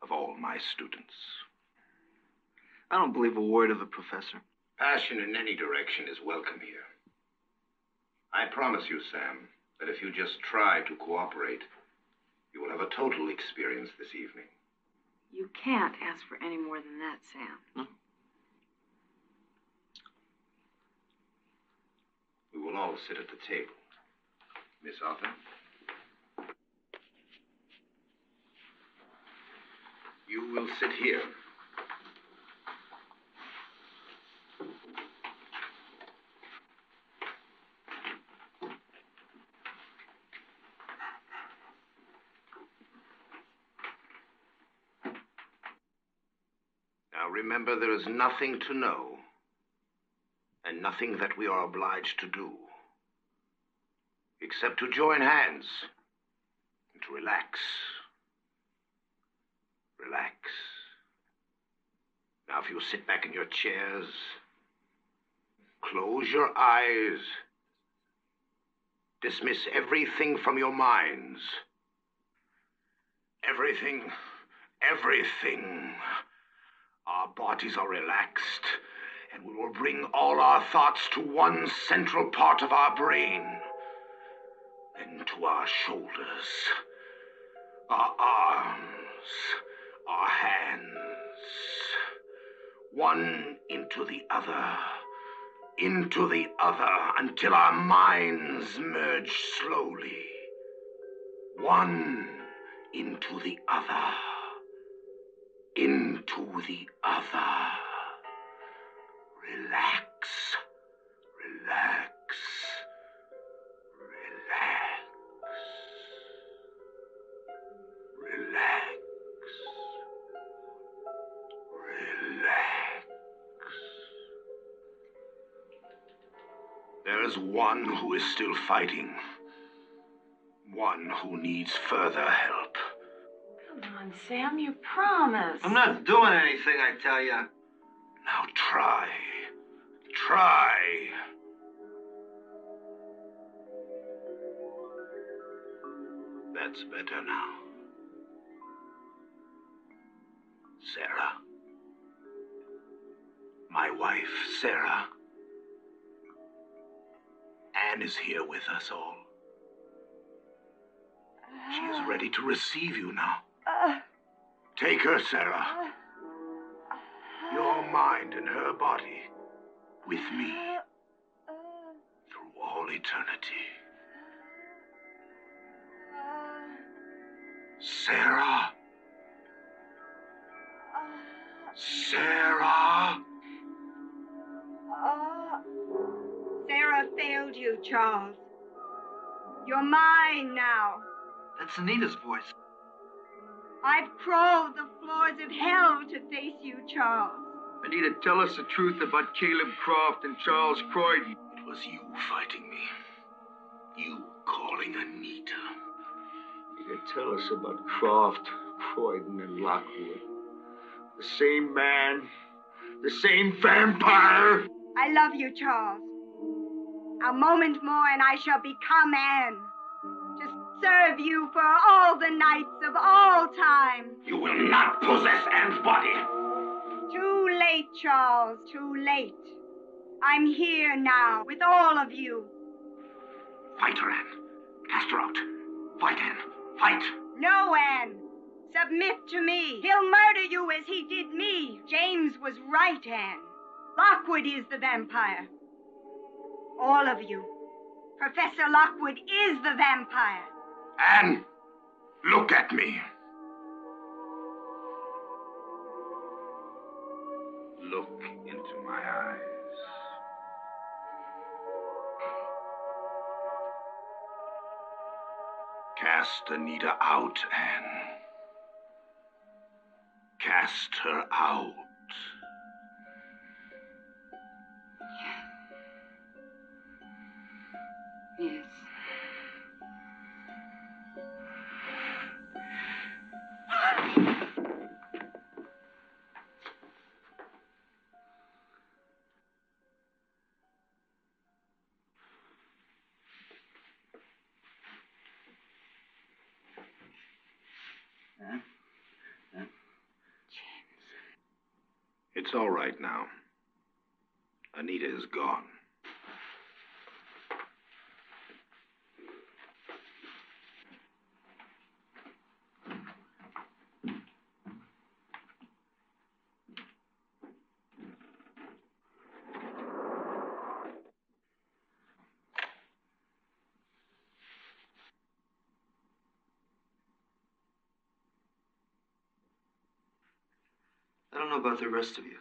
of all my students. I don't believe a word of it, Professor. Passion in any direction is welcome here. I promise you, Sam, that if you just try to cooperate, you will have a total experience this evening. You can't ask for any more than that, Sam. all sit at the table. Miss Arthur? You will sit here. Now remember, there is nothing to know, and nothing that we are obliged to do, except to join hands and to relax. Relax. Now, if you sit back in your chairs, close your eyes, dismiss everything from your minds. Everything. Our bodies are relaxed, and we will bring all our thoughts to one central part of our brain, then to our shoulders, our arms, our hands, one into the other, until our minds merge slowly, one into the other, Relax, relax, relax, relax, relax. There is one who is still fighting. One who needs further help. Come on, Sam, you promised. I'm not doing anything, I tell you. Now try. Try. That's better now. Sarah. My wife, Sarah. Anne is here with us all. She is ready to receive you now. Take her, Sarah. Your mind and her body with me through all eternity. Sarah. Sarah. Sarah failed you, Charles. You're mine now. That's Anita's voice. I've crawled the floors of hell to face you, Charles. Anita, tell us the truth about Caleb Croft and Charles Croydon. It was you fighting me. You calling Anita. Anita, tell us about Croft, Croydon, and Lockwood. The same man, the same vampire. I love you, Charles. A moment more and I shall become Anne. To serve you for all the nights of all time. You will not possess Anne's body. Too late, Charles, too late. I'm here now with all of you. Fight her, Anne. Cast her out. Fight, Anne. Fight. No, Anne. Submit to me. He'll murder you as he did me. James was right, Anne. Lockwood is the vampire. All of you. Professor Lockwood is the vampire. Anne, look at me. Look into my eyes. Cast Anita out, Anne. Cast her out. Yes. It's all right now. Anita is gone. don't know about the rest of you,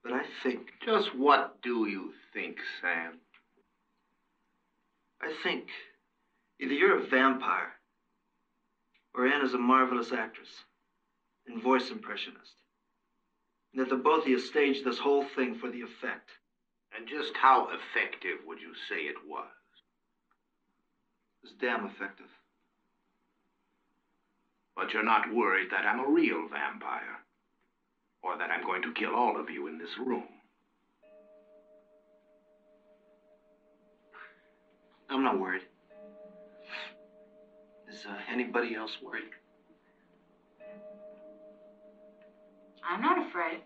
but I think... Just what do you think, Sam? I think either you're a vampire or Anne is a marvelous actress and voice impressionist. And that the both of you staged this whole thing for the effect. And just how effective would you say it was? It was damn effective. But you're not worried that I'm a real vampire? Or that I'm going to kill all of you in this room? I'm not worried. Is anybody else worried? I'm not afraid.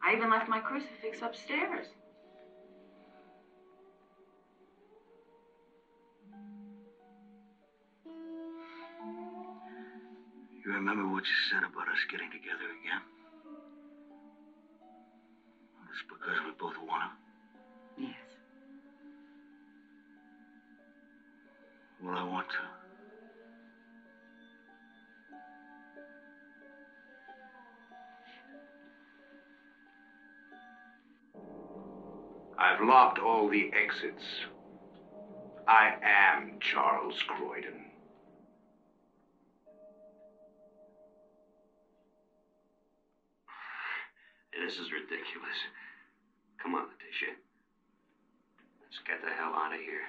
I even left my crucifix upstairs. You remember what you said about us getting together again? It's because we both want to. Yes. Well, I want to. I've locked all the exits. I am Charles Croydon. This is ridiculous. Come on, Letitia. Let's get the hell out of here.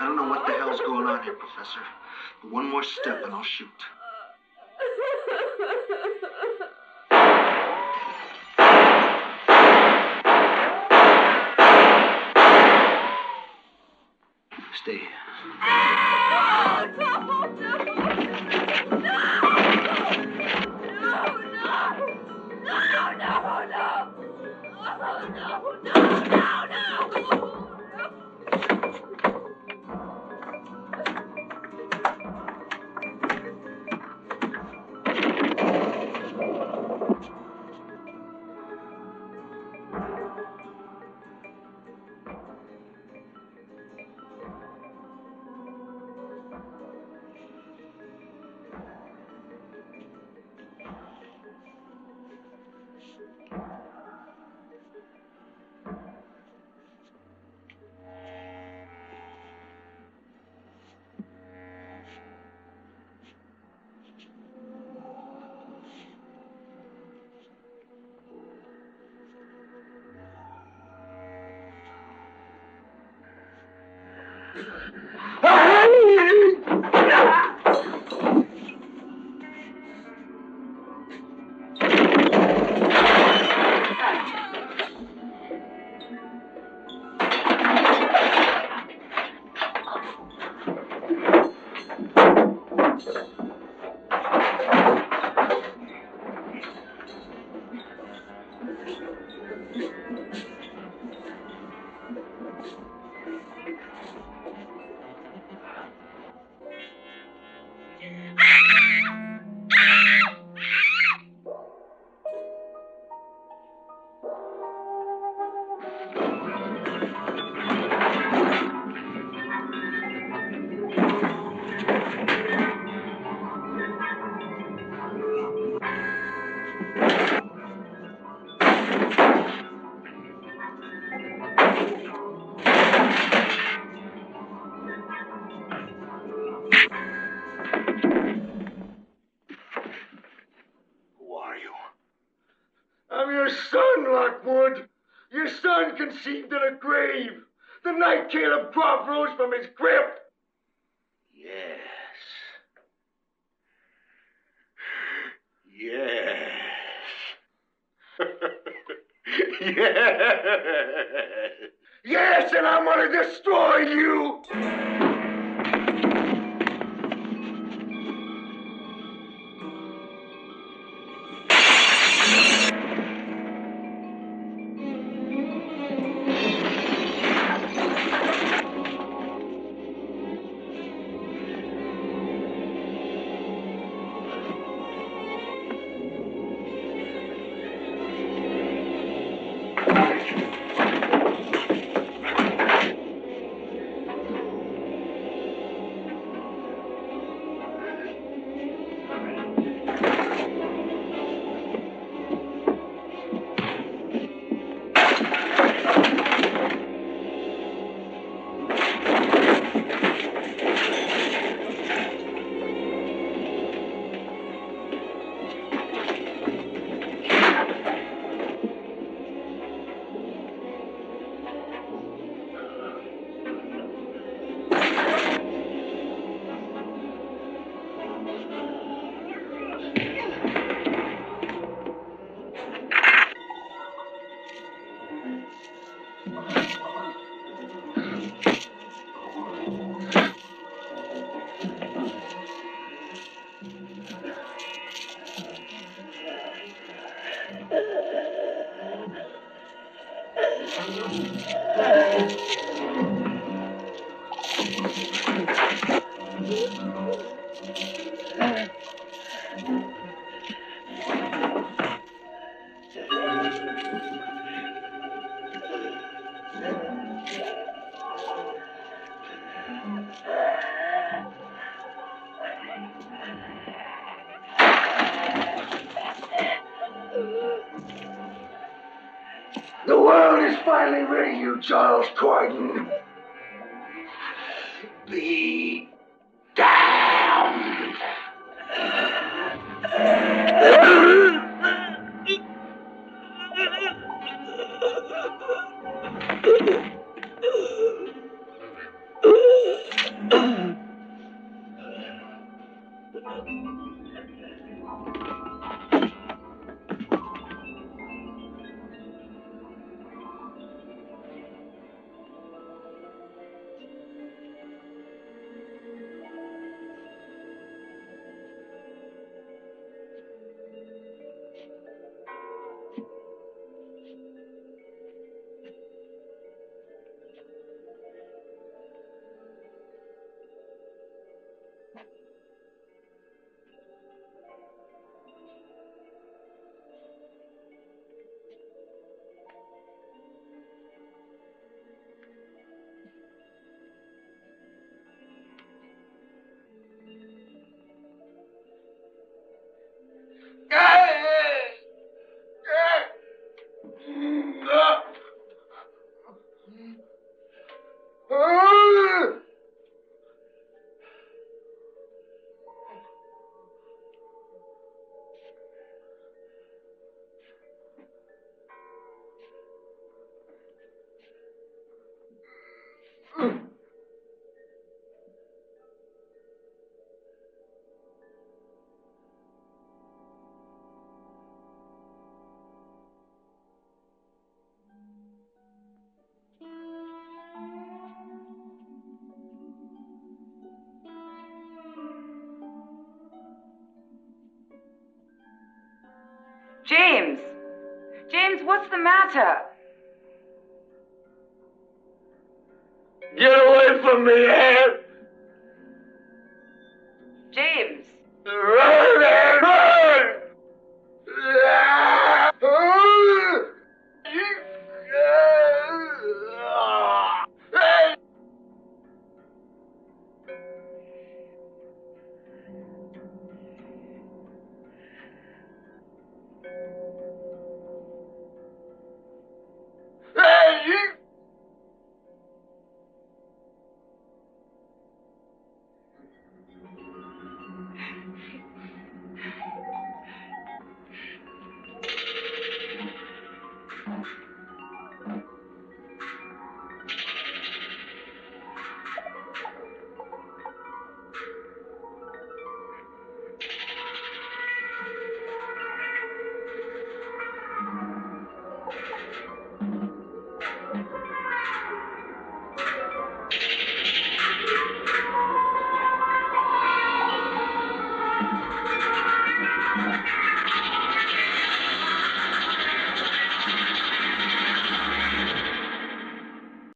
I don't know what the hell's going on here, Professor. But one more step and I'll shoot. Stay here. I'm your son, Lockwood. Your son conceived in a grave. The night Caleb Croft rose from his crypt. Yes. Yes. Yes. Yes, and I'm going to destroy you. The world is finally rid of you, Charles Croydon. Be damned. James! James, what's the matter? Get away from me, Ann! James! Run, Ann!